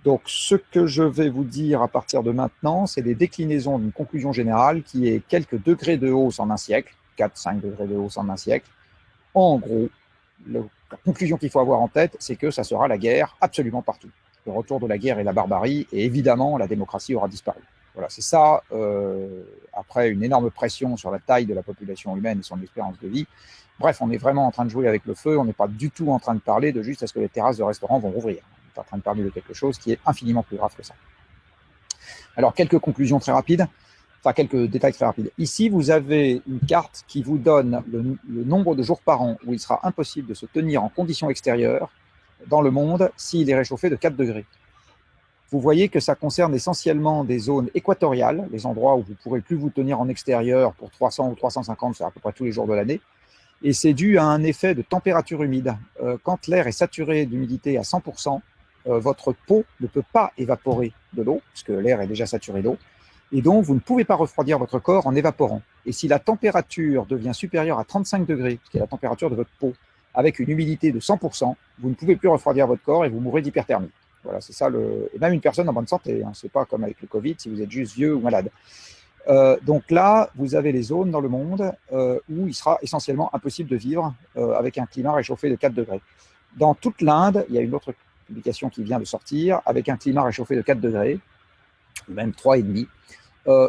Donc, ce que je vais vous dire à partir de maintenant, c'est des déclinaisons d'une conclusion générale qui est quelques degrés de hausse en un siècle, 4-5 degrés de hausse en un siècle. En gros, la conclusion qu'il faut avoir en tête, c'est que ça sera la guerre absolument partout. Le retour de la guerre et la barbarie, et évidemment, la démocratie aura disparu. Voilà, c'est ça, après une énorme pression sur la taille de la population humaine et son espérance de vie. Bref, on est vraiment en train de jouer avec le feu, on n'est pas du tout en train de parler de juste est-ce que les terrasses de restaurants vont rouvrir. On est en train de parler de quelque chose qui est infiniment plus grave que ça. Alors, quelques conclusions très rapides, enfin quelques détails très rapides. Ici, vous avez une carte qui vous donne le nombre de jours par an où il sera impossible de se tenir en conditions extérieures dans le monde s'il est réchauffé de 4 degrés. Vous voyez que ça concerne essentiellement des zones équatoriales, les endroits où vous ne pourrez plus vous tenir en extérieur pour 300 ou 350, c'est à peu près tous les jours de l'année. Et c'est dû à un effet de température humide. Quand l'air est saturé d'humidité à 100%, votre peau ne peut pas évaporer de l'eau, puisque l'air est déjà saturé d'eau, et donc vous ne pouvez pas refroidir votre corps en évaporant. Et si la température devient supérieure à 35 degrés, qui est la température de votre peau, avec une humidité de 100%, vous ne pouvez plus refroidir votre corps et vous mourrez d'hyperthermie. Voilà, c'est ça et même une personne en bonne santé, hein, c'est pas comme avec le Covid si vous êtes juste vieux ou malade. Donc là, vous avez les zones dans le monde où il sera essentiellement impossible de vivre avec un climat réchauffé de 4 degrés. Dans toute l'Inde, il y a une autre publication qui vient de sortir, avec un climat réchauffé de 4 degrés, même 3,5.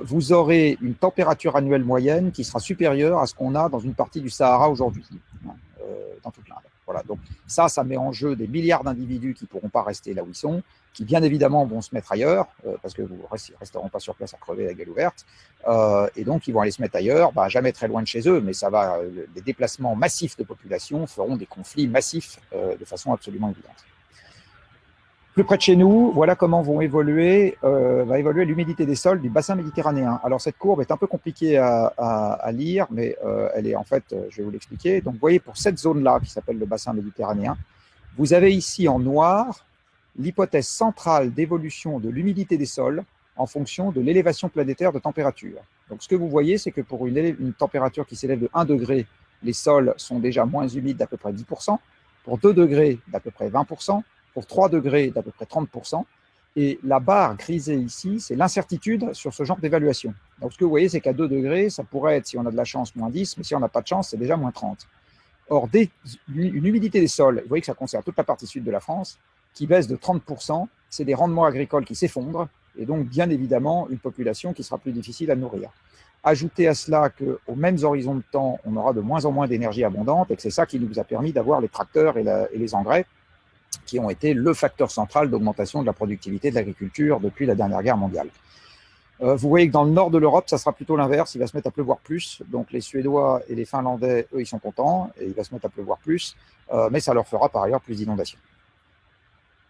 Vous aurez une température annuelle moyenne qui sera supérieure à ce qu'on a dans une partie du Sahara aujourd'hui, dans toute l'Inde. Voilà, donc ça met en jeu des milliards d'individus qui ne pourront pas rester là où ils sont, qui bien évidemment vont se mettre ailleurs, parce que vous ne resteront pas sur place à crever la gueule ouverte, et donc ils vont aller se mettre ailleurs, jamais très loin de chez eux, mais des déplacements massifs de population feront des conflits massifs de façon absolument évidente. Plus près de chez nous, voilà comment va évoluer l'humidité des sols du bassin méditerranéen. Alors cette courbe est un peu compliquée à lire, mais elle est en fait, je vais vous l'expliquer. Donc vous voyez, pour cette zone-là, qui s'appelle le bassin méditerranéen, vous avez ici en noir l'hypothèse centrale d'évolution de l'humidité des sols en fonction de l'élévation planétaire de température. Donc ce que vous voyez, c'est que pour une température qui s'élève de 1 degré, les sols sont déjà moins humides d'à peu près 10%, pour 2 degrés d'à peu près 20%, pour 3 degrés d'à peu près 30%. Et la barre grisée ici, c'est l'incertitude sur ce genre d'évaluation. Donc ce que vous voyez, c'est qu'à 2 degrés, ça pourrait être, si on a de la chance, moins 10, mais si on n'a pas de chance, c'est déjà moins 30. Or, une humidité des sols, vous voyez que ça concerne toute la partie sud de la France, qui baisse de 30%, c'est des rendements agricoles qui s'effondrent, et donc bien évidemment une population qui sera plus difficile à nourrir. Ajoutez à cela qu'aux mêmes horizons de temps, on aura de moins en moins d'énergie abondante, et que c'est ça qui nous a permis d'avoir les tracteurs et les engrais, qui ont été le facteur central d'augmentation de la productivité de l'agriculture depuis la dernière guerre mondiale. Vous voyez que dans le nord de l'Europe, ça sera plutôt l'inverse, il va se mettre à pleuvoir plus, donc les Suédois et les Finlandais, eux, ils sont contents, et il va se mettre à pleuvoir plus, mais ça leur fera par ailleurs plus d'inondations.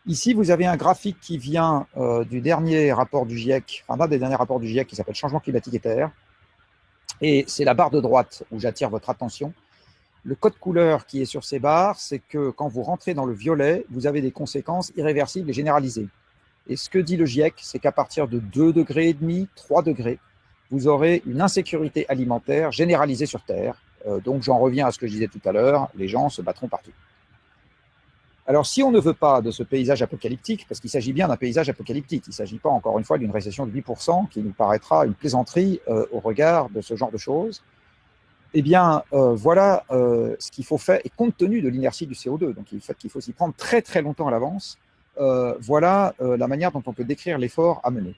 Ici, vous avez un graphique qui vient du dernier rapport du GIEC, enfin d'un des derniers rapports du GIEC qui s'appelle Changement climatique et terre, et c'est la barre de droite où j'attire votre attention. Le code couleur qui est sur ces barres, c'est que quand vous rentrez dans le violet, vous avez des conséquences irréversibles et généralisées. Et ce que dit le GIEC, c'est qu'à partir de 2,5 degrés, 3 degrés, vous aurez une insécurité alimentaire généralisée sur Terre. Donc j'en reviens à ce que je disais tout à l'heure, les gens se battront partout. Alors si on ne veut pas de ce paysage apocalyptique, parce qu'il s'agit bien d'un paysage apocalyptique, il ne s'agit pas encore une fois d'une récession de 8% qui nous paraîtra une plaisanterie au regard de ce genre de choses, eh bien, voilà ce qu'il faut faire, et compte tenu de l'inertie du CO2, donc il faut s'y prendre très très longtemps à l'avance, voilà la manière dont on peut décrire l'effort à mener.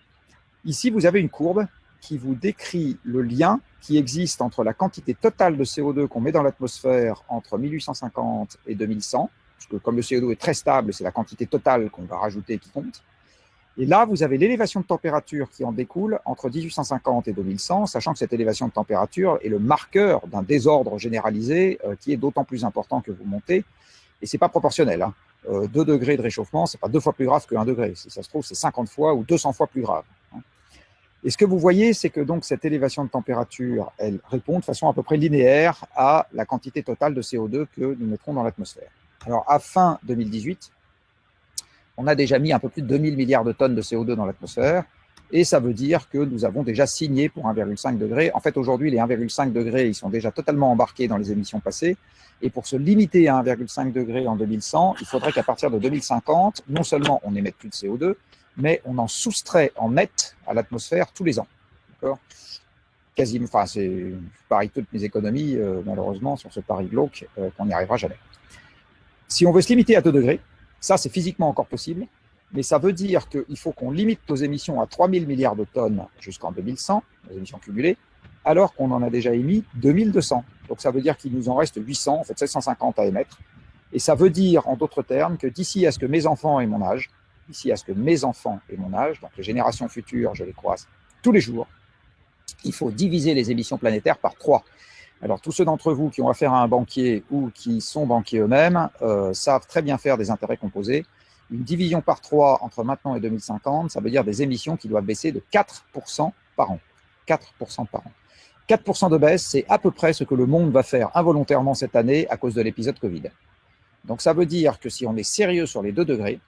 Ici, vous avez une courbe qui vous décrit le lien qui existe entre la quantité totale de CO2 qu'on met dans l'atmosphère entre 1850 et 2100, parce que comme le CO2 est très stable, c'est la quantité totale qu'on va rajouter qui compte. Et là, vous avez l'élévation de température qui en découle entre 1850 et 2100, sachant que cette élévation de température est le marqueur d'un désordre généralisé qui est d'autant plus important que vous montez. Et ce n'est pas proportionnel. Hein. 2 degrés de réchauffement, ce n'est pas 2 fois plus grave que 1 degré. Si ça se trouve, c'est 50 fois ou 200 fois plus grave. Hein. Et ce que vous voyez, c'est que donc cette élévation de température, elle répond de façon à peu près linéaire à la quantité totale de CO2 que nous mettrons dans l'atmosphère. Alors, à fin 2018, on a déjà mis un peu plus de 2000 milliards de tonnes de CO2 dans l'atmosphère, Et ça veut dire que nous avons déjà signé pour 1,5 degré. En fait, aujourd'hui, les 1,5 degrés, ils sont déjà totalement embarqués dans les émissions passées. Et pour se limiter à 1,5 degré en 2100, il faudrait qu'à partir de 2050, non seulement on n'émette plus de CO2, mais on en soustrait en net à l'atmosphère tous les ans. D'accord ? Quasiment, enfin, je parie toutes mes économies, malheureusement, sur ce pari glauque, qu'on n'y arrivera jamais. Si on veut se limiter à 2 degrés, ça, c'est physiquement encore possible, mais ça veut dire qu'il faut qu'on limite nos émissions à 3 000 milliards de tonnes jusqu'en 2100, nos émissions cumulées, alors qu'on en a déjà émis 2 200. Donc ça veut dire qu'il nous en reste 800, en fait 750 à émettre. Et ça veut dire, en d'autres termes, que d'ici à ce que mes enfants aient mon âge, donc les générations futures, je les croise tous les jours, il faut diviser les émissions planétaires par 3. Alors, tous ceux d'entre vous qui ont affaire à un banquier ou qui sont banquiers eux-mêmes savent très bien faire des intérêts composés. Une division par 3 entre maintenant et 2050, ça veut dire des émissions qui doivent baisser de 4% par an. 4% par an. 4% de baisse, c'est à peu près ce que le monde va faire involontairement cette année à cause de l'épisode Covid. Donc, ça veut dire que si on est sérieux sur les 2 degrés,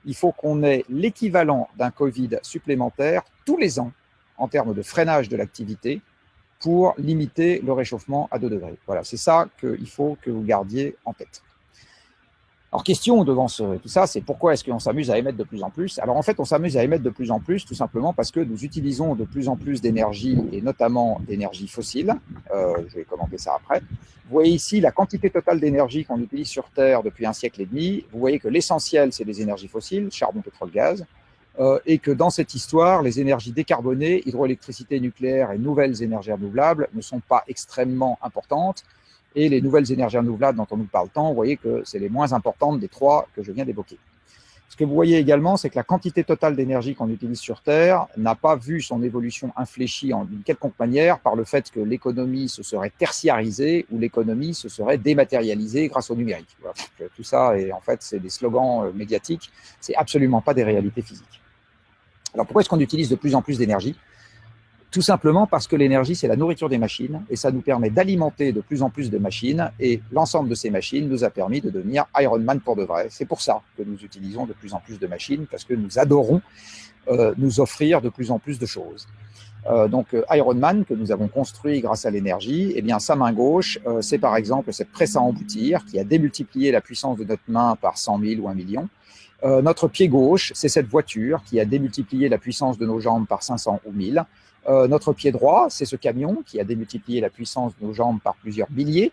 il faut qu'on ait l'équivalent d'un Covid supplémentaire tous les ans en termes de freinage de l'activité pour limiter le réchauffement à 2 degrés. Voilà, c'est ça qu'il faut que vous gardiez en tête. Alors, question devant tout ça, c'est pourquoi est-ce qu'on s'amuse à émettre de plus en plus? Alors, en fait, on s'amuse à émettre de plus en plus tout simplement parce que nous utilisons de plus en plus d'énergie, et notamment d'énergie fossile. Je vais commenter ça après. Vous voyez ici la quantité totale d'énergie qu'on utilise sur Terre depuis 1,5 siècle. Vous voyez que l'essentiel, c'est les énergies fossiles, charbon, pétrole, gaz, et que dans cette histoire, les énergies décarbonées, hydroélectricité, nucléaire et nouvelles énergies renouvelables ne sont pas extrêmement importantes. Et les nouvelles énergies renouvelables dont on nous parle tant, vous voyez que c'est les moins importantes des 3 que je viens d'évoquer. Ce que vous voyez également, c'est que la quantité totale d'énergie qu'on utilise sur Terre n'a pas vu son évolution infléchie en d'une quelconque manière par le fait que l'économie se serait tertiarisée ou l'économie se serait dématérialisée grâce au numérique. Voilà. Donc, tout ça, et en fait, c'est des slogans médiatiques, c'est absolument pas des réalités physiques. Alors pourquoi est-ce qu'on utilise de plus en plus d'énergie ? Tout simplement parce que l'énergie, c'est la nourriture des machines et ça nous permet d'alimenter de plus en plus de machines et l'ensemble de ces machines nous a permis de devenir Iron Man pour de vrai. C'est pour ça que nous utilisons de plus en plus de machines parce que nous adorons nous offrir de plus en plus de choses. Donc Iron Man que nous avons construit grâce à l'énergie, eh bien sa main gauche, c'est par exemple cette presse à emboutir qui a démultiplié la puissance de notre main par 100 000 ou 1 million. Notre pied gauche, c'est cette voiture qui a démultiplié la puissance de nos jambes par 500 ou 1000. Notre pied droit, c'est ce camion qui a démultiplié la puissance de nos jambes par plusieurs milliers.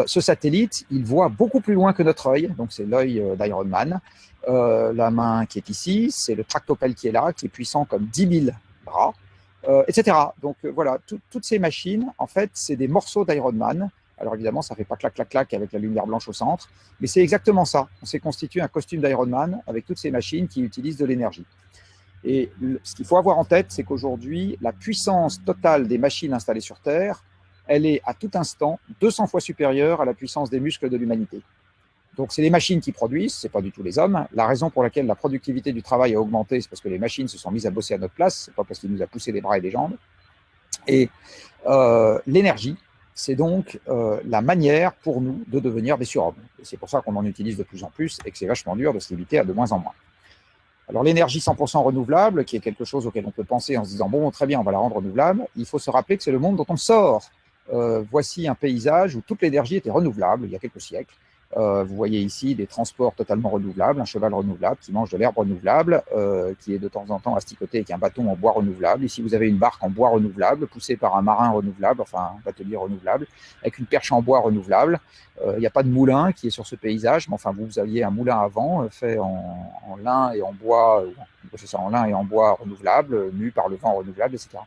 Ce satellite, il voit beaucoup plus loin que notre œil, donc c'est l'œil d'Iron Man. La main qui est ici, c'est le tractopelle qui est là, qui est puissant comme 10 000 bras, etc. Donc voilà, toutes ces machines, en fait, c'est des morceaux d'Iron Man. Alors évidemment, ça ne fait pas clac, clac, clac avec la lumière blanche au centre, mais c'est exactement ça. On s'est constitué un costume d'Iron Man avec toutes ces machines qui utilisent de l'énergie. Et ce qu'il faut avoir en tête, c'est qu'aujourd'hui, la puissance totale des machines installées sur Terre, elle est à tout instant 200 fois supérieure à la puissance des muscles de l'humanité. Donc, c'est les machines qui produisent, ce n'est pas du tout les hommes. La raison pour laquelle la productivité du travail a augmenté, c'est parce que les machines se sont mises à bosser à notre place, ce n'est pas parce qu'ils nous a poussé les bras et les jambes. Et l'énergie, c'est donc la manière pour nous de devenir des surhommes. Et c'est pour ça qu'on en utilise de plus en plus et que c'est vachement dur de se limiter à de moins en moins. Alors l'énergie 100% renouvelable, qui est quelque chose auquel on peut penser en se disant « bon, très bien, on va la rendre renouvelable », il faut se rappeler que c'est le monde dont on sort. Voici un paysage où toute l'énergie était renouvelable il y a quelques siècles. Vous voyez ici des transports totalement renouvelables, un cheval renouvelable qui mange de l'herbe renouvelable, qui est de temps en temps asticoté avec un bâton en bois renouvelable. Ici, vous avez une barque en bois renouvelable, poussée par un marin renouvelable, enfin un batelier renouvelable, avec une perche en bois renouvelable. Il n'y a pas de moulin qui est sur ce paysage, mais enfin, vous aviez un moulin avant, fait en lin et en bois, c'est ça, en lin et en bois renouvelable, mu par le vent renouvelable, etc.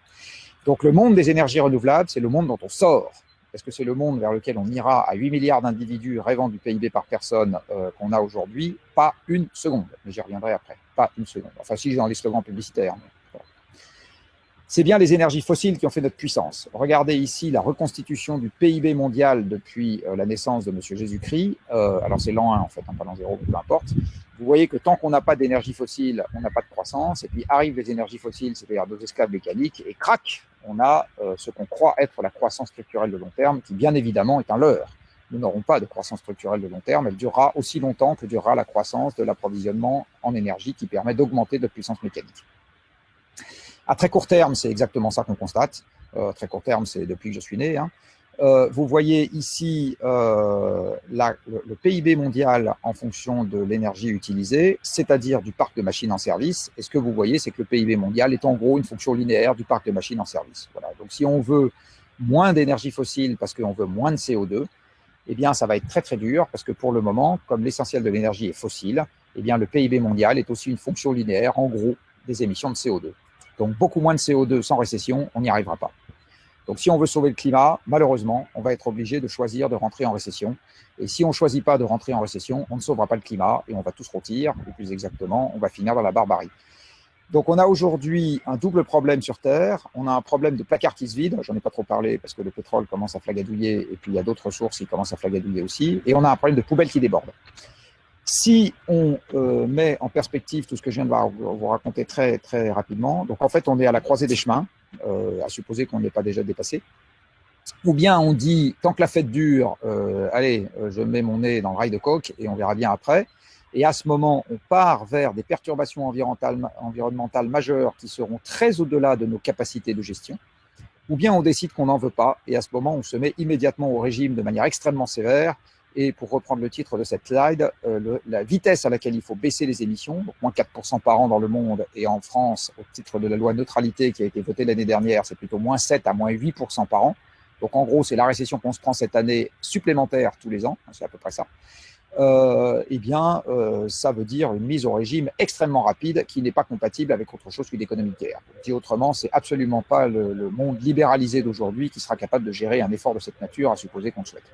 Donc le monde des énergies renouvelables, c'est le monde dont on sort. Est-ce que c'est le monde vers lequel on ira à 8 milliards d'individus rêvant du PIB par personne qu'on a aujourd'hui? Pas une seconde, mais j'y reviendrai après. Pas une seconde. Enfin, si, dans les slogans publicitaires. Mais voilà. C'est bien les énergies fossiles qui ont fait notre puissance. Regardez ici la reconstitution du PIB mondial depuis la naissance de M. Jésus-Christ. Alors c'est l'an 1 en fait, pas l'an 0, mais peu importe. Vous voyez que tant qu'on n'a pas d'énergie fossile, on n'a pas de croissance. Et puis arrivent les énergies fossiles, c'est-à-dire nos esclaves mécaniques, et crac, on a ce qu'on croit être la croissance structurelle de long terme, qui bien évidemment est un leurre. Nous n'aurons pas de croissance structurelle de long terme, elle durera aussi longtemps que durera la croissance de l'approvisionnement en énergie qui permet d'augmenter notre puissance mécanique. À très court terme, c'est exactement ça qu'on constate. Très court terme, c'est depuis que je suis né. Hein. Vous voyez ici le PIB mondial en fonction de l'énergie utilisée, c'est-à-dire du parc de machines en service. Et ce que vous voyez, c'est que le PIB mondial est en gros une fonction linéaire du parc de machines en service. Voilà. Donc si on veut moins d'énergie fossile parce qu'on veut moins de CO2, eh bien ça va être très très dur parce que pour le moment, comme l'essentiel de l'énergie est fossile, eh bien le PIB mondial est aussi une fonction linéaire en gros des émissions de CO2. Donc beaucoup moins de CO2 sans récession, on n'y arrivera pas. Donc, si on veut sauver le climat, malheureusement, on va être obligé de choisir de rentrer en récession. Et si on ne choisit pas de rentrer en récession, on ne sauvera pas le climat et on va tous rôtir, ou plus exactement, on va finir dans la barbarie. Donc, on a aujourd'hui un double problème sur Terre. On a un problème de placard qui se vide. J'en ai pas trop parlé parce que le pétrole commence à flagadouiller et puis il y a d'autres ressources qui commencent à flagadouiller aussi. Et on a un problème de poubelle qui déborde. Si on met en perspective tout ce que je viens de vous raconter très, très rapidement, donc en fait, on est à la croisée des chemins, à supposer qu'on ne l'ait pas déjà dépassé. Ou bien on dit, tant que la fête dure, allez, je mets mon nez dans le rail de coke et on verra bien après. Et à ce moment, on part vers des perturbations environnementales majeures qui seront très au-delà de nos capacités de gestion. Ou bien on décide qu'on n'en veut pas et à ce moment, on se met immédiatement au régime de manière extrêmement sévère. Et pour reprendre le titre de cette slide, la vitesse à laquelle il faut baisser les émissions, donc moins 4% par an dans le monde, et en France, au titre de la loi neutralité qui a été votée l'année dernière, c'est plutôt moins 7 à moins 8% par an. Donc en gros, c'est la récession qu'on se prend cette année supplémentaire tous les ans, c'est à peu près ça. Eh bien, ça veut dire une mise au régime extrêmement rapide qui n'est pas compatible avec autre chose qu'une économie de guerre. Dit autrement, c'est absolument pas le monde libéralisé d'aujourd'hui qui sera capable de gérer un effort de cette nature, à supposer qu'on le souhaite.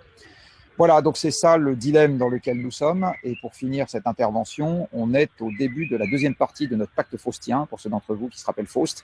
Voilà, donc c'est ça le dilemme dans lequel nous sommes. Et pour finir cette intervention, on est au début de la deuxième partie de notre pacte faustien, pour ceux d'entre vous qui se rappellent Faust.